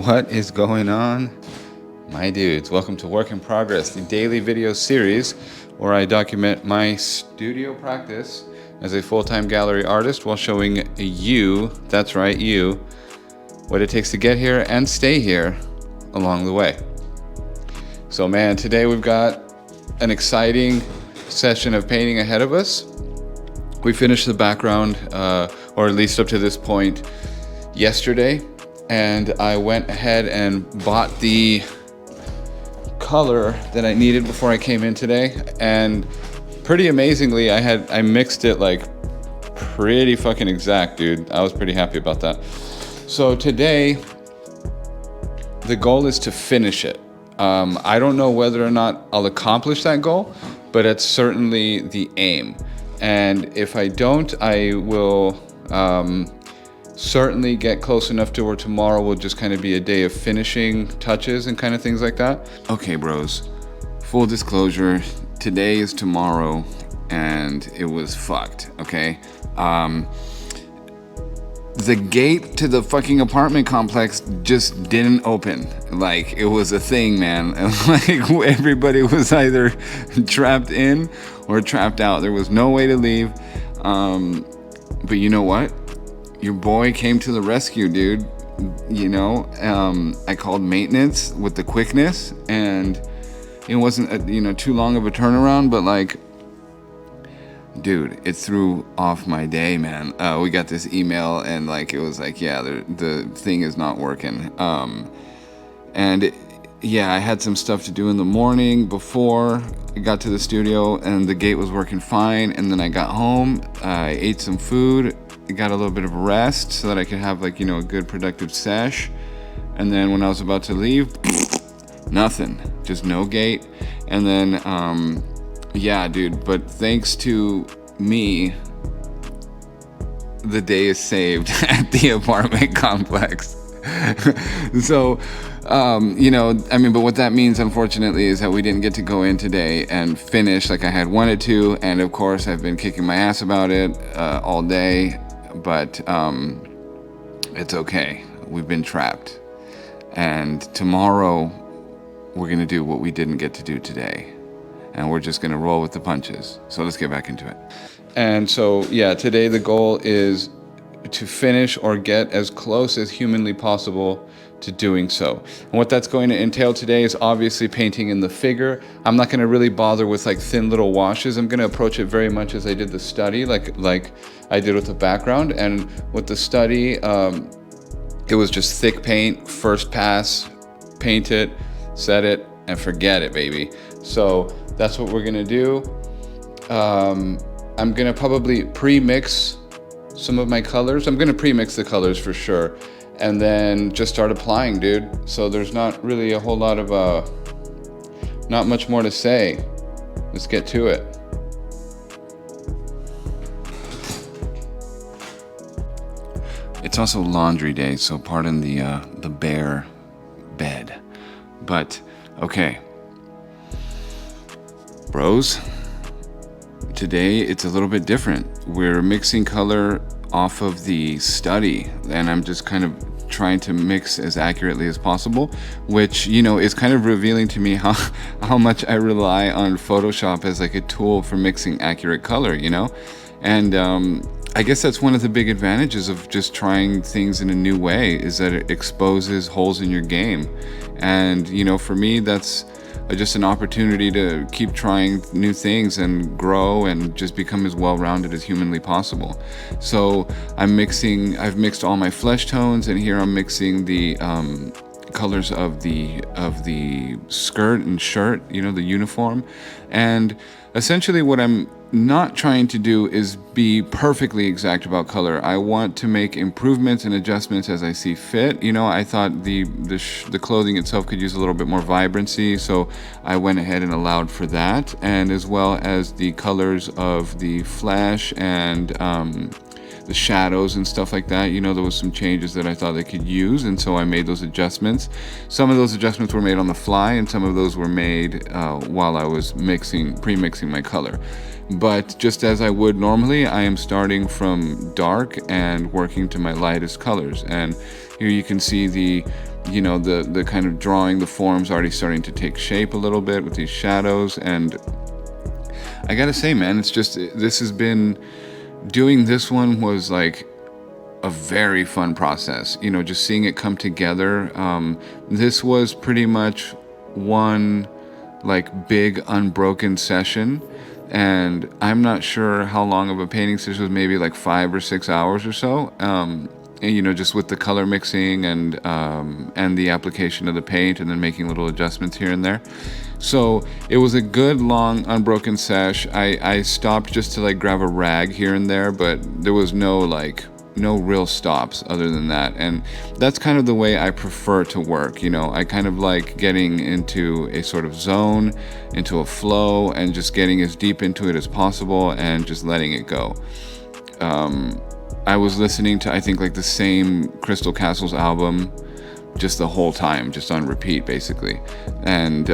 What is going on, my dudes? Welcome to Work in Progress, the daily video series where I document my studio practice as a full-time gallery artist while showing you, that's right, you, what it takes to get here and stay here along the way. So man, today we've got an exciting session of painting ahead of us. We finished the background, or at least up to this point, yesterday, and I went ahead and bought the color that I needed before I came in today, and pretty amazingly I mixed it like pretty fucking exact, dude. I was pretty happy about that. So today the goal is to finish it. I don't know whether or not I'll accomplish that goal, but it's certainly the aim. And if I don't, I will certainly get close enough to where tomorrow will just kind of be a day of finishing touches and kind of things like that. Okay, bros, full disclosure, today is tomorrow and it was fucked, okay? The gate to the fucking apartment complex just didn't open. Like, it was a thing, man. Like, everybody was either trapped in or trapped out. There was no way to leave. But you know what? Your boy came to the rescue, dude. You know, I called maintenance with the quickness, and it wasn't too long of a turnaround, but like, dude, it threw off my day, man. We got this email and like, it was like, yeah, the thing is not working. I had some stuff to do in the morning before I got to the studio, and the gate was working fine. And then I got home, I ate some food, got a little bit of rest so that I could have like, a good productive sesh. And then when I was about to leave, nothing, just no gate. And then, yeah, dude, but thanks to me, the day is saved at the apartment complex. So, but what that means, unfortunately, is that we didn't get to go in today and finish like I had wanted to. And of course, I've been kicking my ass about it all day, but it's okay. We've been trapped. And tomorrow, we're going to do what we didn't get to do today. And we're just going to roll with the punches. So let's get back into it. And so, yeah, today the goal is to finish or get as close as humanly possible to doing so. And what that's going to entail today is obviously painting in the figure. I'm not going to really bother with like thin little washes. I'm going to approach it very much as I did the study, like I did with the background. And with the study, it was just thick paint, first pass, paint it, set it, and forget it, baby. So that's what we're gonna do. I'm gonna probably pre-mix some of my colors. I'm gonna pre-mix the colors for sure, and then just start applying, dude. So there's not really a whole lot of, not much more to say. Let's get to it. It's also laundry day, so pardon the bare bed. But, okay. Bros, today it's a little bit different. We're mixing color off of the study, and I'm just kind of trying to mix as accurately as possible, which, is kind of revealing to me how much I rely on Photoshop as like a tool for mixing accurate color, And I guess that's one of the big advantages of just trying things in a new way, is that it exposes holes in your game. And, for me, that's just an opportunity to keep trying new things and grow and just become as well-rounded as humanly possible. So I've mixed all my flesh tones, and here I'm mixing the colors of the skirt and shirt, the uniform. And essentially what I'm not trying to do is be perfectly exact about color. I want to make improvements and adjustments as I see fit. I thought the clothing itself could use a little bit more vibrancy, so I went ahead and allowed for that, and as well as the colors of the flesh and the shadows and stuff like that. There was some changes that I thought they could use, and so I made those adjustments. Some of those adjustments were made on the fly, and some of those were made while I was pre-mixing my color. But just as I would normally, I am starting from dark and working to my lightest colors. And here you can see the you know, the kind of drawing, the form's already starting to take shape a little bit with these shadows. And I gotta say, man, it's just, this has been, doing this one was like a very fun process, you know, just seeing it come together. This was pretty much one like big unbroken session, and I'm not sure how long of a painting session was, maybe like 5 or 6 hours or so. And, you know, just with the color mixing and the application of the paint, and then making little adjustments here and there. So it was a good long unbroken sesh. I stopped just to like grab a rag here and there, but there was no real stops other than that. And that's kind of the way I prefer to work. You know, I kind of like getting into a sort of zone, into a flow, and just getting as deep into it as possible and just letting it go. I was listening to, I think, like the same Crystal Castles album just the whole time, just on repeat basically. And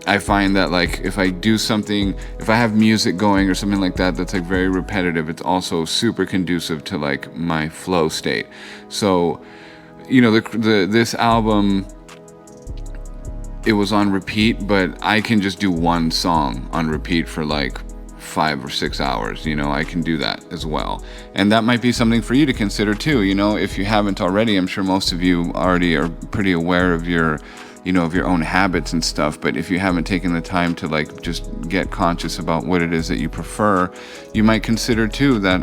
I find that like if I do something, if I have music going or something like that that's like very repetitive, it's also super conducive to like my flow state. So, you know, this album, it was on repeat, but I can just do one song on repeat for like 5 or 6 hours. You know, I can do that as well. And that might be something for you to consider too. You know, if you haven't already, I'm sure most of you already are pretty aware of your, you know, of your own habits and stuff. But if you haven't taken the time to like just get conscious about what it is that you prefer, you might consider too that,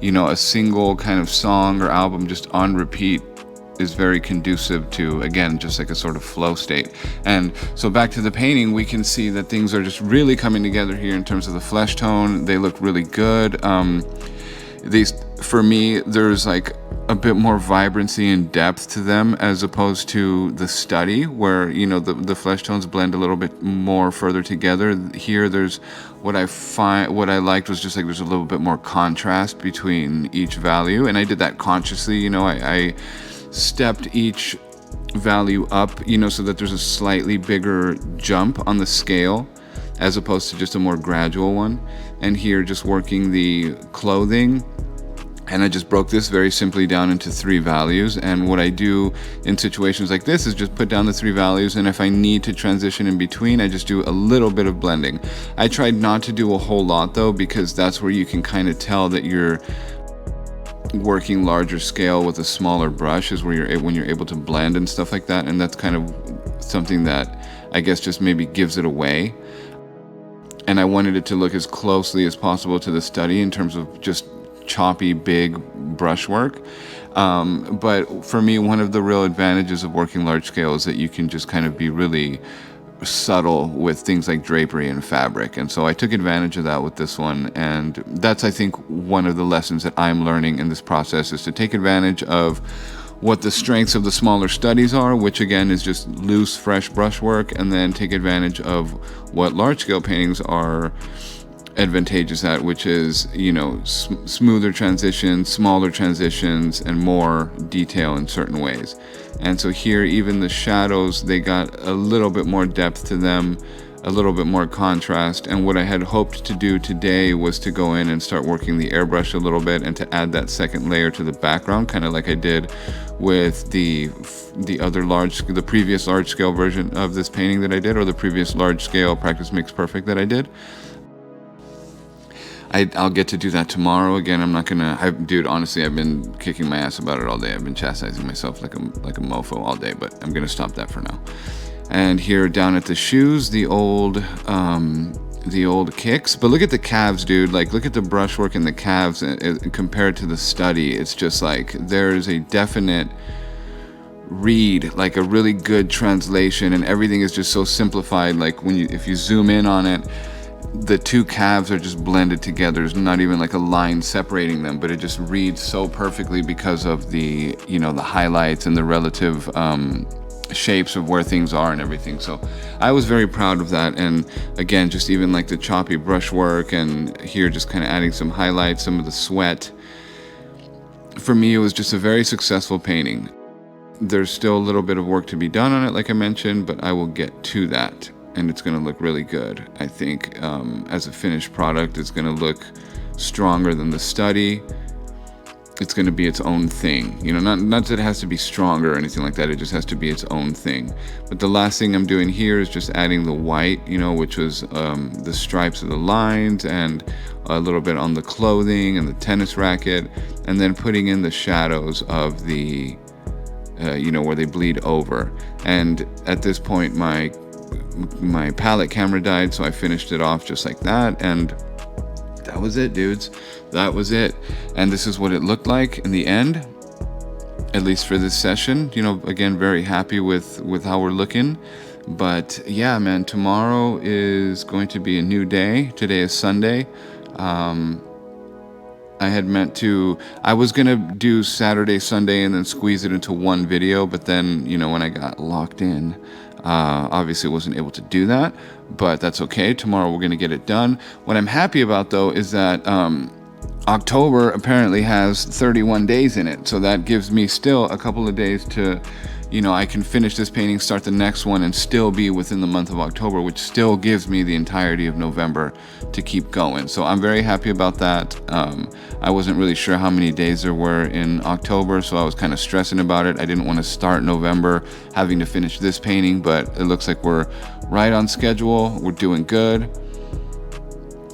you know, a single kind of song or album just on repeat is very conducive to, again, just like a sort of flow state. And so back to the painting, we can see that things are just really coming together here in terms of the flesh tone. They look really good. These, for me, there's like a bit more vibrancy and depth to them as opposed to the study, where, you know, the flesh tones blend a little bit more further together. Here, there's what I liked was just like there's a little bit more contrast between each value, and I did that consciously. You know, I stepped each value up, you know, so that there's a slightly bigger jump on the scale as opposed to just a more gradual one. And here, just working the clothing, and I just broke this very simply down into 3 values. And what I do in situations like this is just put down the 3 values, and if I need to transition in between, I just do a little bit of blending. I tried not to do a whole lot though, because that's where you can kind of tell that you're working larger scale with a smaller brush, is where when you're able to blend and stuff like that. And that's kind of something that I guess just maybe gives it away. And I wanted it to look as closely as possible to the study in terms of just choppy, big brushwork. But for me, one of the real advantages of working large scale is that you can just kind of be really subtle with things like drapery and fabric. And so I took advantage of that with this one. And that's, I think, one of the lessons that I'm learning in this process, is to take advantage of what the strengths of the smaller studies are, which again is just loose, fresh brushwork, and then take advantage of what large scale paintings are advantageous at, which is, you know, smoother transitions, smaller transitions, and more detail in certain ways. And so here, even the shadows, they got a little bit more depth to them, a little bit more contrast. And what I had hoped to do today was to go in and start working the airbrush a little bit, and to add that second layer to the background, kind of like I did with the previous large scale version of this painting that I did, or the previous large scale Practice Makes Perfect that I did. I'll get to do that tomorrow. Again, I'm not gonna, dude, honestly, I've been kicking my ass about it all day. I've been chastising myself like a mofo all day, but I'm gonna stop that for now. And here down at the shoes, the old kicks. But look at the calves, dude. Like, look at the brushwork in the calves compared to the study. It's just like, there's a definite read, like a really good translation, and everything is just so simplified. Like if you zoom in on it, the 2 calves are just blended together. There's not even like a line separating them, but it just reads so perfectly because of the, you know, the highlights and the relative shapes of where things are and everything. So I was very proud of that. And again, just even like the choppy brushwork, and here just kind of adding some highlights, some of the sweat. For me, it was just a very successful painting. There's still a little bit of work to be done on it, like I mentioned, but I will get to that. And it's going to look really good. I think as a finished product, it's going to look stronger than the study. it's going to be its own thing. You know, not that it has to be stronger or anything like that. It just has to be its own thing. But the last thing I'm doing here is just adding the white, you know, which was the stripes of the lines and a little bit on the clothing and the tennis racket, and then putting in the shadows of the, you know, where they bleed over. And at this point, my palette camera died, so I finished it off just like that, and that was it, dudes. That was it. And this is what it looked like in the end, at least for this session. You know, again, very happy with how we're looking. But yeah, man, tomorrow is going to be a new day. Today is Sunday. I had meant to, I was going to do Saturday, Sunday, and then squeeze it into one video. But then, you know, when I got locked in, obviously wasn't able to do that, but that's okay. Tomorrow we're going to get it done. What I'm happy about, though, is that October apparently has 31 days in it. So that gives me still a couple of days to, you know, I can finish this painting, start the next one, and still be within the month of October, which still gives me the entirety of November to keep going. So I'm very happy about that. I wasn't really sure how many days there were in October, so I was kind of stressing about it. I didn't want to start November having to finish this painting, but it looks like we're right on schedule. We're doing good.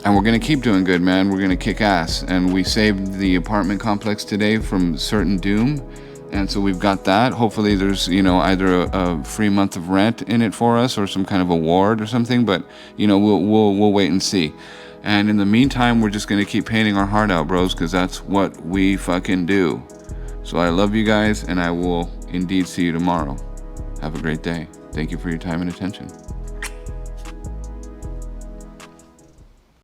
And we're going to keep doing good, man. We're going to kick ass. And we saved the apartment complex today from certain doom. And so we've got that. Hopefully there's, you know, either a free month of rent in it for us or some kind of award or something. But, you know, we'll wait and see. And in the meantime, we're just going to keep painting our heart out, bros, because that's what we fucking do. So I love you guys, and I will indeed see you tomorrow. Have a great day. Thank you for your time and attention.